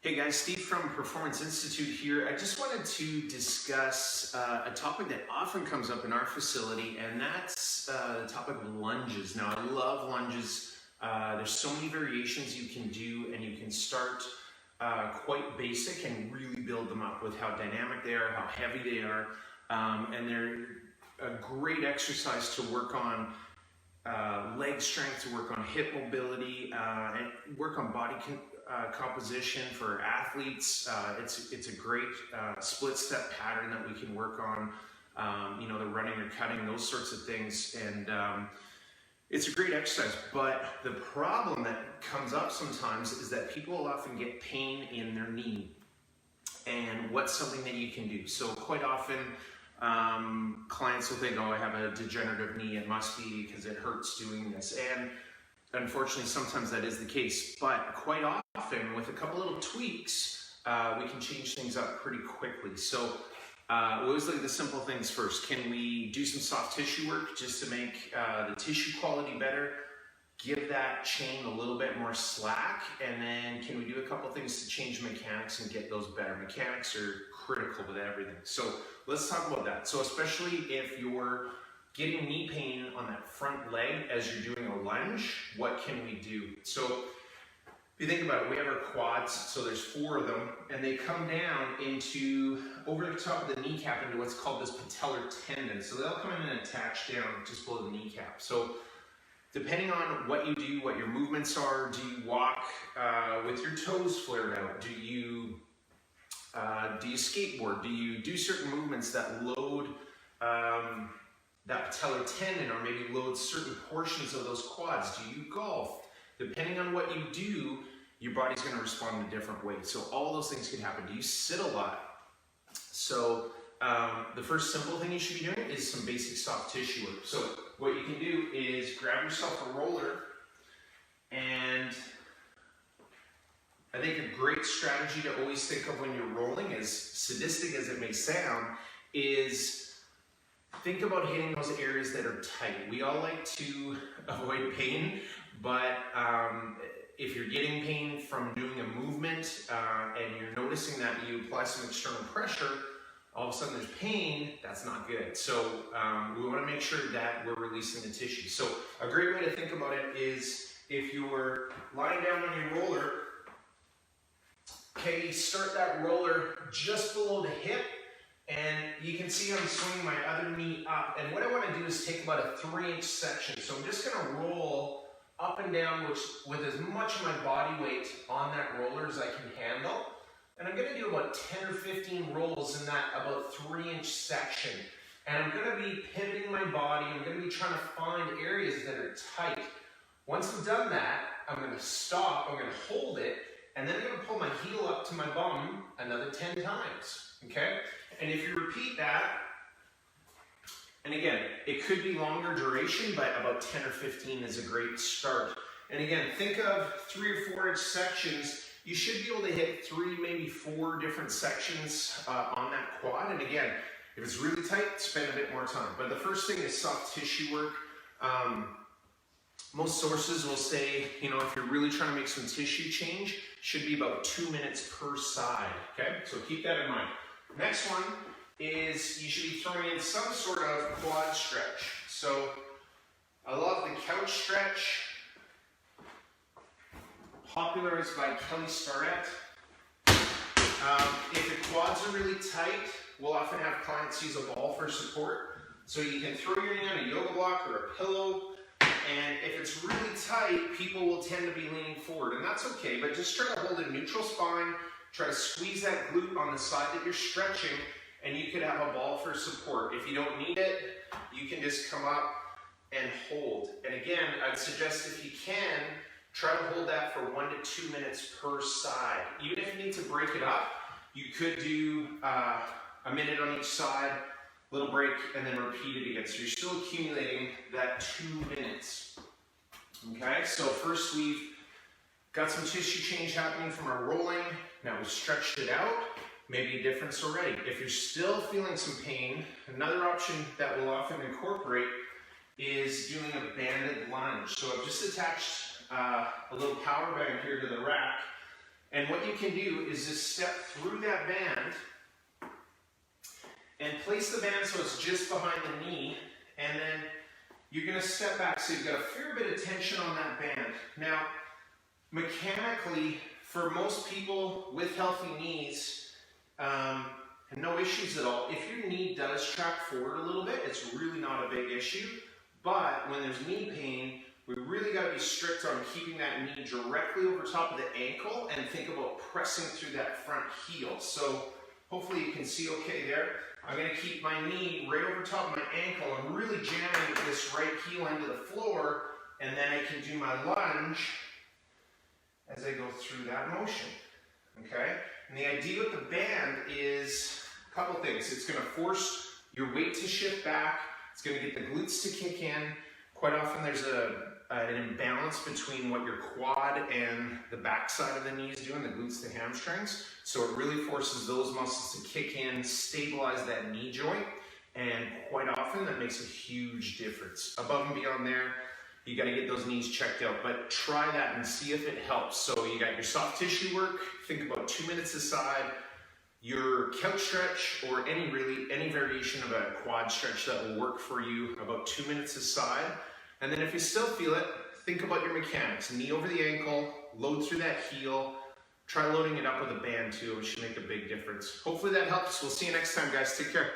Hey guys, Steve from Performance Institute here. I just wanted to discuss a topic that often comes up in our facility, and that's the topic of lunges. Now, I love lunges. There's so many variations you can do, and you can start quite basic and really build them up with how dynamic they are, how heavy they are, and they're a great exercise to work on leg strength, to work on hip mobility, and work on body composition for athletes. It's a great split step pattern that we can work on, the running or cutting, those sorts of things. And it's a great exercise, but the problem that comes up sometimes is that people will often get pain in their knee. And what's something that you can do? So quite often, clients will think, oh, I have a degenerative knee, it must be because it hurts doing this. And unfortunately, sometimes that is the case, but quite often with a couple little tweaks, we can change things up pretty quickly. So we always look at the simple things first. Can we do some soft tissue work just to make the tissue quality better? Give that chain a little bit more slack, and then can we do a couple things to change mechanics and get those better? Mechanics are critical with everything. So let's talk about that. So especially if you're getting knee pain on that front leg as you're doing a lunge, what can we do? So if you think about it, we have our quads, so there's 4 of them, and they come down into, over the top of the kneecap into what's called this patellar tendon. So they'll come in and attach down just below the kneecap. So depending on what you do, what your movements are, do you walk with your toes flared out? Do you skateboard? Do you do certain movements that load that patellar tendon, or maybe load certain portions of those quads? Do you golf? Depending on what you do, your body's going to respond in a different way. So all those things can happen. Do you sit a lot? So the first simple thing you should be doing is some basic soft tissue work. So what you can do is grab yourself a roller, and I think a great strategy to always think of when you're rolling, as sadistic as it may sound, is think about hitting those areas that are tight. We all like to avoid pain, but if you're getting pain from doing a movement and you're noticing that you apply some external pressure, all of a sudden there's pain, that's not good. So we want to make sure that we're releasing the tissue. So a great way to think about it is if you're lying down on your roller, okay, you start that roller just below the hip, and you can see I'm swinging my other knee up. And what I want to do is take about a 3-inch section. So I'm just going to roll up and down with as much of my body weight on that roller as I can handle. And I'm going to do about 10 or 15 rolls in that about 3-inch section. And I'm going to be pivoting my body. I'm going to be trying to find areas that are tight. Once I've done that, I'm going to stop. I'm going to hold it. And then I'm going to pull my heel up to my bum another 10 times. Okay? And if you repeat that, and again, it could be longer duration, but about 10 or 15 is a great start. And again, think of 3 or 4-inch sections. You should be able to hit 3, maybe 4 different sections on that quad. And again, if it's really tight, spend a bit more time. But the first thing is soft tissue work. Most sources will say, if you're really trying to make some tissue change, should be about 2 minutes per side. Okay, so keep that in mind. Next one is you should be throwing in some sort of quad stretch. So I love the couch stretch, popularized by Kelly Starrett. If the quads are really tight, we'll often have clients use a ball for support. So you can throw your knee on a yoga block or a pillow, and if it's really tight, people will tend to be leaning forward, and that's okay, but just try to hold a neutral spine, try to squeeze that glute on the side that you're stretching, and you could have a ball for support. If you don't need it, you can just come up and hold. And again, I'd suggest if you can, try to hold that for 1 to 2 minutes per side. Even if you need to break it up, you could do a minute on each side, little break, and then repeat it again. So you're still accumulating that 2 minutes. Okay, so first we've got some tissue change happening from our rolling. Now we've stretched it out, maybe a difference already. If you're still feeling some pain, another option that we'll often incorporate is doing a banded lunge. So I've just attached a little power band here to the rack, and And what you can do is just step through that band and place the band so it's just behind the knee, and then you're going to step back so you've got a fair bit of tension on that band. Now, mechanically, for most people with healthy knees, and no issues at all, if your knee does track forward a little bit, it's really not a big issue. But when there's knee pain, we really got to be strict on keeping that knee directly over top of the ankle and think about pressing through that front heel. So hopefully you can see okay there. I'm going to keep my knee right over top of my ankle. I'm really jamming this right heel into the floor, and then I can do my lunge as I go through that motion. Okay? And the idea with the band is a couple things. It's going to force your weight to shift back. It's going to get the glutes to kick in. Quite often there's an imbalance between what your quad and the back side of the knee is doing, the glutes, the hamstrings. So it really forces those muscles to kick in, stabilize that knee joint, and quite often that makes a huge difference. Above and beyond there, you got to get those knees checked out, but try that and see if it helps. So you got your soft tissue work, think about 2 minutes aside, your couch stretch or any variation of a quad stretch that will work for you, about 2 minutes aside. And then if you still feel it, think about your mechanics. Knee over the ankle, load through that heel, try loading it up with a band too, which should make a big difference. Hopefully that helps. We'll see you next time, guys. Take care.